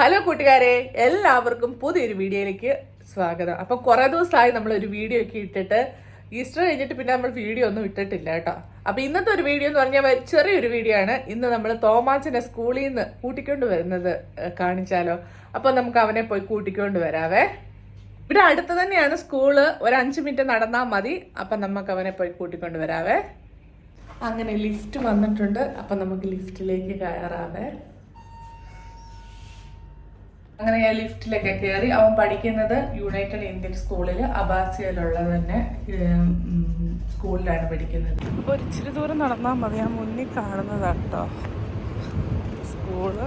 Hello കൂട്ടുകാരെ, എല്ലാവർക്കും പുതിയൊരു വീഡിയോയിലേക്ക് സ്വാഗതം. അപ്പം കുറേ ദിവസമായി നമ്മളൊരു വീഡിയോ ഒക്കെ ഇട്ടിട്ട് ഈസ്റ്റർ കഴിഞ്ഞിട്ട് പിന്നെ നമ്മൾ വീഡിയോ ഒന്നും ഇട്ടിട്ടില്ല കേട്ടോ. അപ്പം ഇന്നത്തെ ഒരു വീഡിയോ എന്ന് പറഞ്ഞാൽ ചെറിയൊരു വീഡിയോ ആണ്. ഇന്ന് നമ്മൾ തോമാച്ചനെ സ്കൂളിൽ നിന്ന് കൂട്ടിക്കൊണ്ട് വരുന്നത് കാണിച്ചാലോ. അപ്പം നമുക്ക് അവനെ പോയി കൂട്ടിക്കൊണ്ട് വരാവേ. ഇവിടെ അടുത്ത് തന്നെയാണ് സ്കൂള്, ഒരു 5 മിനിറ്റ് നടന്നാൽ മതി. അപ്പം നമുക്ക് അവനെ പോയി കൂട്ടിക്കൊണ്ട് വരാവേ. അങ്ങനെ ലിഫ്റ്റ് വന്നിട്ടുണ്ട്. അപ്പം നമുക്ക് ലിഫ്റ്റിലേക്ക് കയറാവേ. അങ്ങനെ ഞാൻ ലിഫ്റ്റിലൊക്കെ കയറി. അവൻ പഠിക്കുന്നത് യുണൈറ്റഡ് ഇന്ത്യൻ സ്കൂളിൽ അബാസിയയിലുള്ള തന്നെ സ്കൂളിലാണ് പഠിക്കുന്നത്. അപ്പോൾ ഒരു ഇച്ചിരി ദൂരം നടന്നാൽ മതി. ഞാൻ മുന്നിൽ കാണുന്നതാണ് കേട്ടോ സ്കൂള്.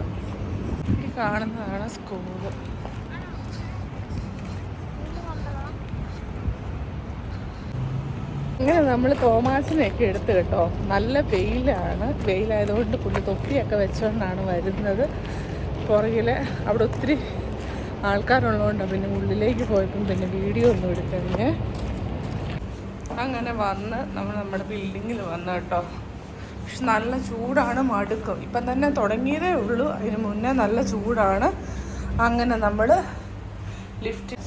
ഈ കാണുന്നതാണ് സ്കൂള്. അങ്ങനെ നമ്മൾ തോമാസിനെയൊക്കെ എടുത്ത് കേട്ടോ. നല്ല വെയിലാണ്. വെയിലായതുകൊണ്ട് പുള്ളി തൊപ്പിയൊക്കെ വെച്ചുകൊണ്ടാണ് വരുന്നത്. പുറകിൽ അവിടെ ഒത്തിരി ആൾക്കാരുള്ളതുകൊണ്ടാണ് പിന്നെ ഉള്ളിലേക്ക് പോയപ്പം പിന്നെ വീഡിയോ ഒന്നും എടുക്കണേ. അങ്ങനെ വന്ന് നമ്മൾ നമ്മുടെ ബിൽഡിങ്ങിൽ വന്നു കേട്ടോ. പക്ഷെ നല്ല ചൂടാണ്, മടുക്കും. ഇപ്പം തന്നെ തുടങ്ങിയതേ ഉള്ളൂ, അതിന് മുന്നേ നല്ല ചൂടാണ്. അങ്ങനെ നമ്മൾ ലിഫ്റ്റ്.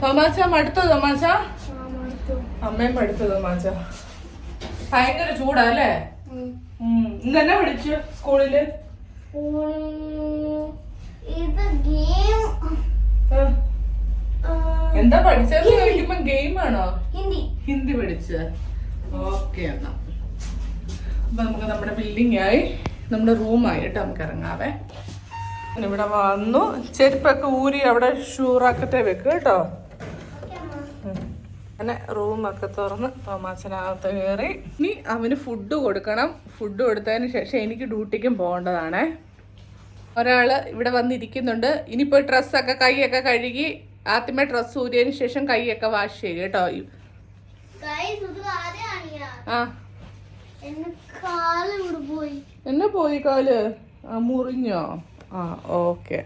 തോമാച്ച മടുത്തോ? തോമാച്ച അമ്മയും മടുത്തു. തോമാച്ച ഭയങ്കര ചൂടല്ലേ? ഇന്നെ പഠിച്ചു സ്കൂളില്? എന്താ പഠിച്ചത് ചോദിക്കുമ്പോ ഗെയിമാണോ? ഹിന്ദി പഠിച്ചത്. ഓക്കെ, എന്നാ അപ്പൊ നമുക്ക് നമ്മുടെ ബിൽഡിംഗ് ആയി, നമ്മുടെ റൂമായിട്ട് നമുക്ക് ഇറങ്ങാവേ. ഇവിടെ വന്നു. ചെരുപ്പൊക്കെ ഊരി അവിടെ ഷൂറാക്കട്ടെ വെക്ക് കേട്ടോ. അങ്ങനെ റൂമൊക്കെ തുറന്ന് തോമാച്ചനകത്ത് കയറി. ഇനി അവന് ഫുഡ് കൊടുക്കണം. ഫുഡ് കൊടുത്തതിന് ശേഷം എനിക്ക് ഡ്യൂട്ടിക്കും പോകേണ്ടതാണേ. ഒരാൾ ഇവിടെ വന്നിരിക്കുന്നുണ്ട്. ഇനിയിപ്പോൾ ഡ്രസ്സൊക്കെ കൈയൊക്കെ കഴുകി ആദ്യമേ ഡ്രസ്സ് ഊരിയതിന് ശേഷം കൈയൊക്കെ വാഷ് ചെയ്യും കേട്ടോ. എന്നെ പോയി കാല് മുറിഞ്ഞോ? ഓക്കെ.